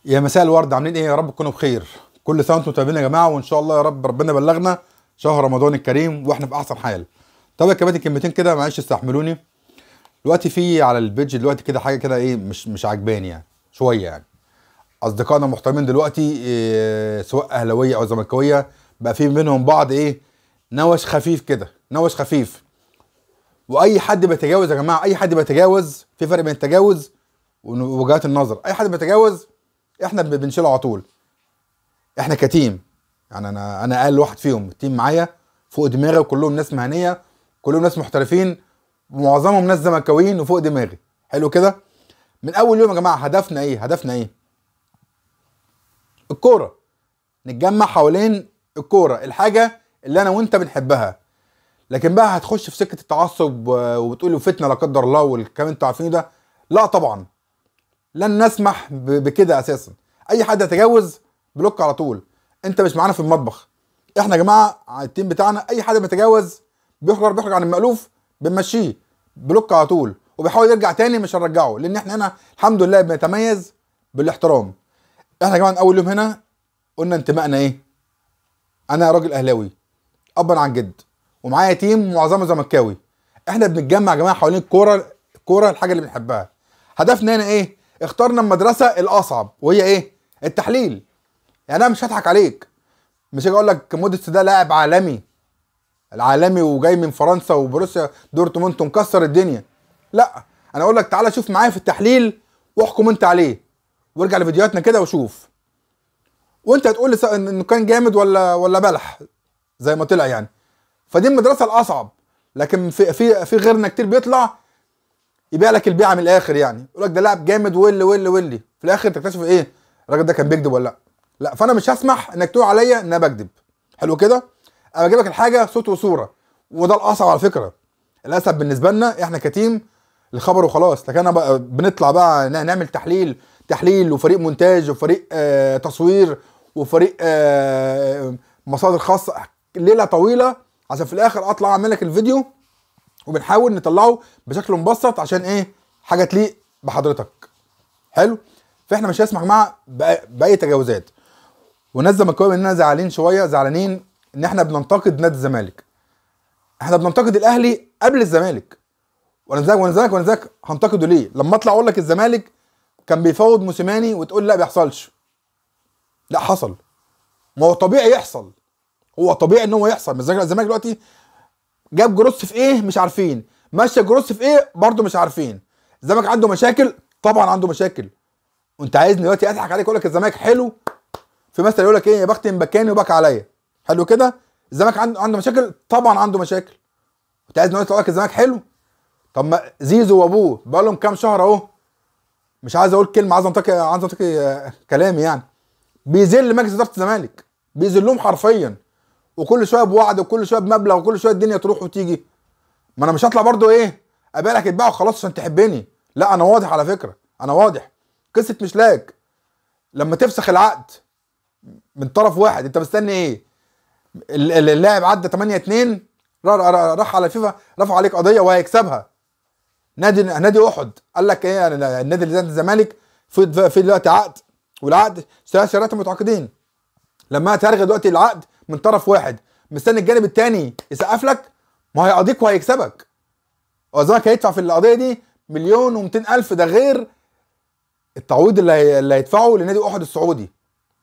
يا مساء الورد، عاملين ايه؟ يا رب تكونوا بخير. كل سنه وانتم طيبين يا جماعه، وان شاء الله يا رب ربنا يبلغنا شهر رمضان الكريم واحنا في احسن حال. طب يا كباتن كلمتين كده، معلش استحملوني. دلوقتي في على البيج دلوقتي كده حاجه كده ايه مش عجباني يعني شويه يعني. اصدقائنا المحترمين دلوقتي إيه، سواء اهلاويه او زملكاويه، بقى في بينهم بعض ايه، نوش خفيف كده، نوش خفيف. واي حد بيتجاوز يا جماعه، اي حد بيتجاوز، في فرق بين التجاوز ووجهات النظر. اي حد بيتجاوز احنا بنشيله على طول. احنا كتيم يعني، انا اقل واحد فيهم، التيم معايا فوق دماغي، وكلهم ناس مهنيه، كلهم ناس محترفين، ومعظمهم ناس زملكاويين وفوق دماغي. حلو كده. من اول يوم يا جماعه هدفنا ايه؟ هدفنا ايه؟ الكوره. نتجمع حوالين الكوره، الحاجه اللي انا وانت بنحبها. لكن بقى هتخش في سكه التعصب وبتقولي فتنه لا قدر الله والكلام انتوا عارفينه ده، لا طبعا، لن نسمح بكده اساسا. اي حد يتجاوز بلوك على طول. انت مش معانا في المطبخ. احنا يا جماعه التيم بتاعنا اي حد بيتجاوز بيخرج عن المألوف بنمشيه بلوك على طول، وبيحاول يرجع تاني مش هنرجعه، لان احنا هنا الحمد لله بنتميز بالاحترام. احنا يا جماعه من اول يوم هنا قلنا انتمائنا ايه. انا راجل اهلاوي ابا عن جد، ومعايا تيم معظمه زملكاوي. احنا بنتجمع يا جماعه حوالين الكوره، الكوره الحاجه اللي بنحبها. هدفنا هنا ايه؟ اخترنا المدرسه الاصعب، وهي ايه؟ التحليل. يعني انا مش هضحك عليك، مش هاجي اقول لك موديست ده لاعب عالمي، العالمي وجاي من فرنسا وبروسيا دورتموند مكسر الدنيا. لا، انا اقول لك تعالى شوف معايا في التحليل واحكم انت عليه، وارجع لفيديوهاتنا كده وشوف، وانت هتقول لي انه كان جامد ولا بلح زي ما طلع يعني. فدي المدرسه الاصعب. لكن في غيرنا كتير بيطلع يبيع لك البيعه من الاخر، يعني يقول لك ده لاعب جامد واللي في الاخر تكتشف ايه؟ الراجل ده كان بيكذب ولا لا. لا، فانا مش هسمح انك تقول عليا ان انا بكذب. حلو كده. انا بجيب لك الحاجه صوت وصوره، وده الاصعب على فكره. الاسهل بالنسبه لنا احنا كتيم الخبر وخلاص. لكن انا بقى بنطلع بقى نعمل تحليل وفريق مونتاج وفريق تصوير وفريق مصادر خاصه، ليله طويله، عشان في الاخر اطلع اعمل لك الفيديو، وبنحاول نطلعه بشكل مبسط عشان ايه؟ حاجه تليق بحضرتك. حلو. فاحنا مش هنسمح مع باي تجاوزات. والناس زملكاويه مننا زعلانين شويه، زعلانين ان احنا بننتقد نادي الزمالك. احنا بننتقد الاهلي قبل الزمالك. وانا هنتقده ليه؟ لما اطلع اقول لك الزمالك كان بيفاوض موسيماني وتقول لا بيحصلش. لا، حصل. ما هو طبيعي يحصل، هو طبيعي ان هو يحصل. الزمالك دلوقتي جاب جروس في ايه مش عارفين، ماشي جروس في ايه برضه مش عارفين. الزمالك عنده مشاكل، طبعا عنده مشاكل. وانت عايزني دلوقتي اضحك عليك اقول لك الزمالك حلو؟ في مثل يقول لك ايه؟ يا بخت مبكاني وبكى عليا. حلو كده. الزمالك عنده مشاكل، طبعا عنده مشاكل. انت عايزني دلوقتي اقول لك الزمالك حلو؟ طب ما زيزو وابوه بقى لهم كام شهر اهو، مش عايز اقول كلمه، عايز انتقي كلامي يعني، بيذل مجلس اداره الزمالك، بيذلهم حرفيا، وكل شويه بوعد وكل شويه بمبلغ وكل شويه الدنيا تروح وتيجي. ما انا مش هطلع برضو ايه ابيع لك اتباع وخلاص عشان تحبني. لا، انا واضح على فكره، انا واضح. قصه مشلاك لما تفسخ العقد من طرف واحد، انت مستني ايه؟ اللاعب عدى 8-2، راح على فيفا رفع عليك قضيه وهيكسبها. نادي احد قال لك ايه؟ النادي اللي زي الزمالك في دلوقتي عقد، والعقد شريطه متعاقدين. لما هتلغي دلوقتي العقد من طرف واحد، مستني الجانب الثاني يسقف لك، ما هيقضيك وهيكسبك. والزمالك هيدفع في القضيه دي 1,200,000، ده غير التعويض اللي هيدفعه لنادي احد السعودي.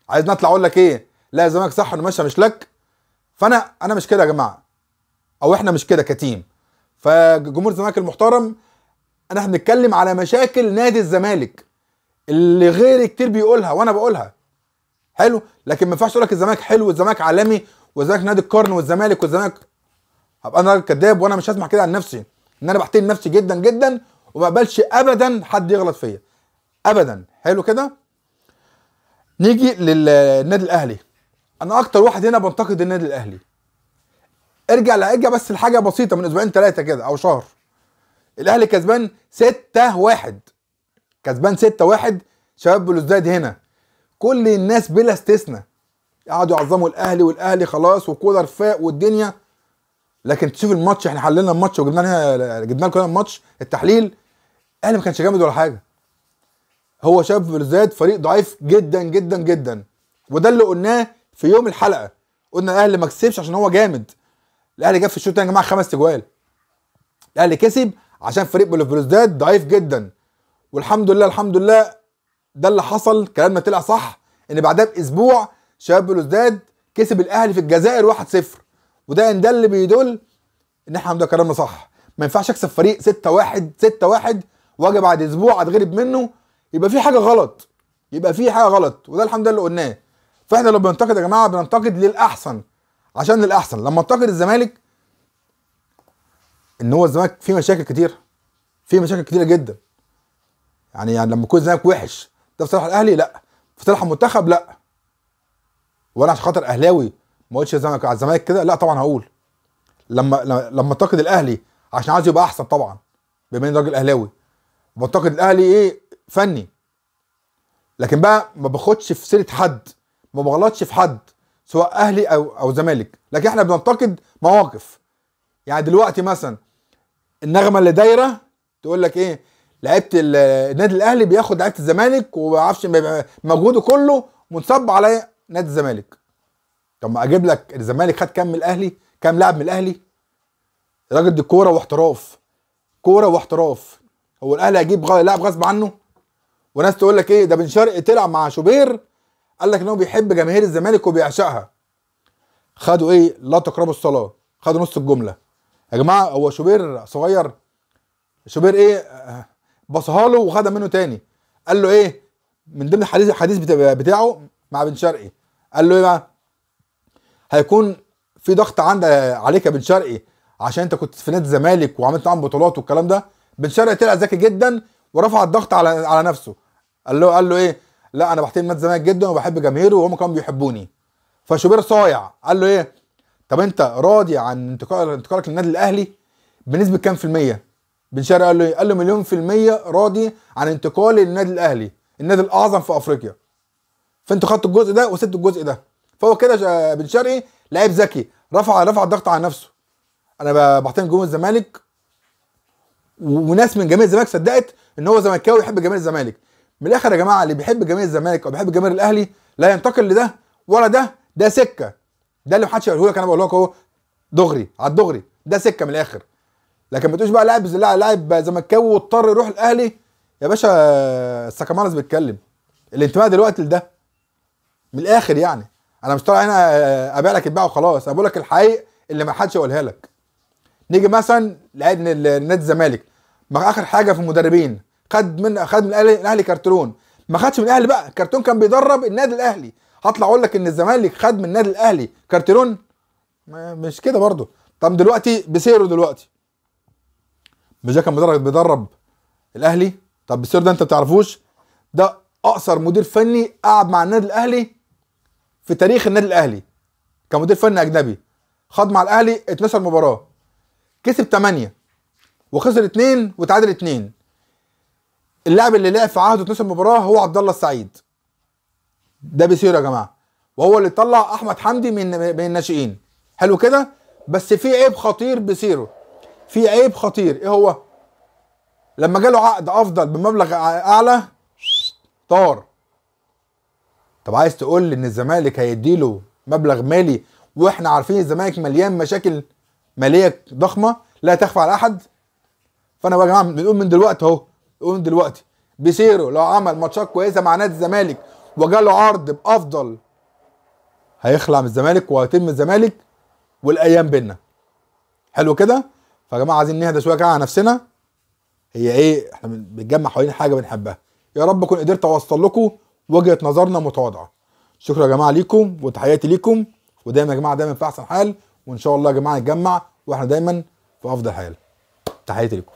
عايز نطلع اقول لك ايه؟ لا الزمالك صح انه ماشي مش لك. فانا مش كده يا جماعه، او احنا مش كده كتيم. فجمهور الزمالك المحترم، احنا بنتكلم على مشاكل نادي الزمالك اللي غيري كتير بيقولها وانا بقولها. حلو. لكن ما ينفعش اقول لك الزمالك حلو والزمالك عالمي والزمالك نادي القرن والزمالك هبقى انا كداب. وانا مش هسمع كده عن نفسي، ان انا بحترم نفسي جدا جدا، وما اقبلش ابدا حد يغلط فيا ابدا. حلو كده. نيجي للنادي الاهلي. انا اكتر واحد هنا بنتقد النادي الاهلي. ارجع بس لحاجه بسيطه من اسبوعين ثلاثه كده او شهر. الاهلي كسبان 6-1، كسبان 6-1. شباب بلوزداد هنا كل الناس بلا استثناء قعدوا يعظموا الاهلي، والاهلي خلاص وكولر فاق والدنيا. لكن تشوف الماتش، احنا حللنا الماتش وجبنا لكم الماتش التحليل، الاهلي ما كانش جامد ولا حاجه. هو شباب بلوزداد فريق ضعيف جدا جدا جدا، وده اللي قلناه في يوم الحلقه. قلنا الاهلي ما كسبش عشان هو جامد، الاهلي جاب في الشوط الثاني يا جماعه 5 اجوال. الاهلي كسب عشان فريق بلوزداد ضعيف جدا، والحمد لله الحمد لله ده اللي حصل. كلامنا طلع صح، ان بعدها باسبوع شباب بلوزداد كسب الاهلي في الجزائر 1-0، وده ان ده اللي بيدل ان احنا ده كلامنا صح. ما ينفعش اكسب فريق 6-1 6-1 واجي بعد اسبوع اتغلب منه، يبقى في حاجه غلط، يبقى في حاجه غلط، وده الحمد لله اللي قلناه. فاحنا لو بننتقد يا جماعه بننتقد للاحسن، عشان للاحسن. لما انتقد الزمالك ان هو الزمالك فيه مشاكل كتير، فيه مشاكل كتيره جدا، يعني لما يكون الزمالك وحش ده في صالح الاهلي لا، في صالح المنتخب لا. وانا عشان خاطر اهلاوي ما اقولش الزمالك على الزمالك كده، لا طبعا هقول. لما انتقد الاهلي عشان عايز يبقى احسن طبعا، بما اني راجل اهلاوي بنتقد الاهلي ايه فني، لكن بقى ما باخدش في سيره حد، ما بغلطش في حد سواء اهلي او زمالك، لكن احنا بننتقد مواقف. يعني دلوقتي مثلا النغمه اللي دايره تقول لك ايه، لعيبه النادي الاهلي بياخد لعيبه الزمالك وما اعرفش مجهوده كله منصب على نادي الزمالك. طب ما اجيب لك الزمالك خد كام من الاهلي، كام لاعب من الاهلي؟ الراجل دي كوره واحتراف، كوره واحتراف. هو الاهلي هيجيب لاعب غصب عنه؟ وناس تقول لك ايه ده بن شرقي طلع مع شوبير قال لك ان هو بيحب جماهير الزمالك وبيعشقها. خدوا ايه؟ لا تقربوا الصلاه، خدوا نص الجمله. يا جماعه هو شوبير صغير؟ شوبير ايه بصها له وخدها منه تاني. قال له ايه من ضمن الحديث بتاعه مع بن شرقي؟ قال له ايه بقى؟ هيكون في ضغط عليك يا بن شرقي عشان انت كنت في نادي الزمالك وعملت معاهم بطولات والكلام ده. بن شرقي طلع ذكي جدا ورفع الضغط على نفسه. قال له ايه؟ لا انا بحترم نادي الزمالك جدا وبحب جماهيره وهم كانوا بيحبوني. فشوبير صايع قال له ايه؟ طب انت راضي عن انتقالك للنادي الاهلي بنسبه كام في الميه؟ بن شرقي قال له ايه؟ قال له 100% راضي عن انتقالي للنادي الاهلي، النادي الاعظم في افريقيا. فانتوا خدتوا الجزء ده وسبتوا الجزء ده. فهو كده بن شرقي لعيب ذكي، رفع الضغط على نفسه. انا بحترم جمهور الزمالك، وناس من جماهير الزمالك صدقت ان هو زملكاوي يحب جماهير الزمالك. من الاخر يا جماعه اللي بيحب جماهير الزمالك او بيحب جماهير الاهلي لا ينتقل لده ولا ده سكه. ده اللي محدش يقوله لك، انا بقول لك اهو دغري على الدغري، ده سكه من الاخر. لكن ما تقولش بقى لاعب زملكاوي واضطر يروح الاهلي. يا باشا السكامانس بيتكلم، الانتماء دلوقتي لده من الاخر. يعني انا مش طالع هنا ابيع لك البيع وخلاص، انا بقول لك الحقيقه اللي ما حدش يقولها لك. نيجي مثلا لعيب نادي الزمالك، ما اخر حاجه في المدربين خد من الاهلي كارترون، ما خدش من الاهلي بقى، كارتون كان بيدرب النادي الاهلي. هطلع اقول لك ان الزمالك خد من النادي الاهلي كارترون؟ مش كده برضه. طب دلوقتي بيسيرو دلوقتي مش ده كان بيدرب الاهلي؟ طب بيسيرو ده انت ما بتعرفوش؟ ده اقصر مدير فني قعد مع النادي الاهلي في تاريخ النادي الاهلي كمدير فني اجنبي. خد مع الاهلي 12 مباراه، كسب 8 وخسر 2 وتعادل 2. اللاعب اللي لعب في عهده 12 مباراه هو عبد الله السعيد. ده بيسيرو يا جماعه، وهو اللي طلع احمد حمدي من الناشئين. حلو كده، بس في عيب خطير بيسيرو، في عيب خطير. ايه هو؟ لما جاله عقد افضل بمبلغ اعلى طار. طب عايز تقول لي ان الزمالك هيديله مبلغ مالي واحنا عارفين الزمالك مليان مشاكل ماليه ضخمه لا تخفى على احد؟ فانا يا جماعه بنقول من دلوقتي اهو، نقول من دلوقتي بيسيرو لو عمل ماتشات كويسه مع نادي الزمالك وجاله عرض بافضل هيخلع من الزمالك وهيتم الزمالك والايام بينا. حلو كده؟ فيا جماعه عايزين نهدى شويه كده على نفسنا. هي ايه؟ احنا بنتجمع حوالين حاجه بنحبها. يا رب اكون قدرت اوصل لكم وجهه نظرنا متواضعه. شكرا يا جماعه ليكم وتحياتي ليكم، ودايما يا جماعه دايما في احسن حال، وان شاء الله يا جماعه نتجمع واحنا دايما في افضل حال. تحياتي ليكم.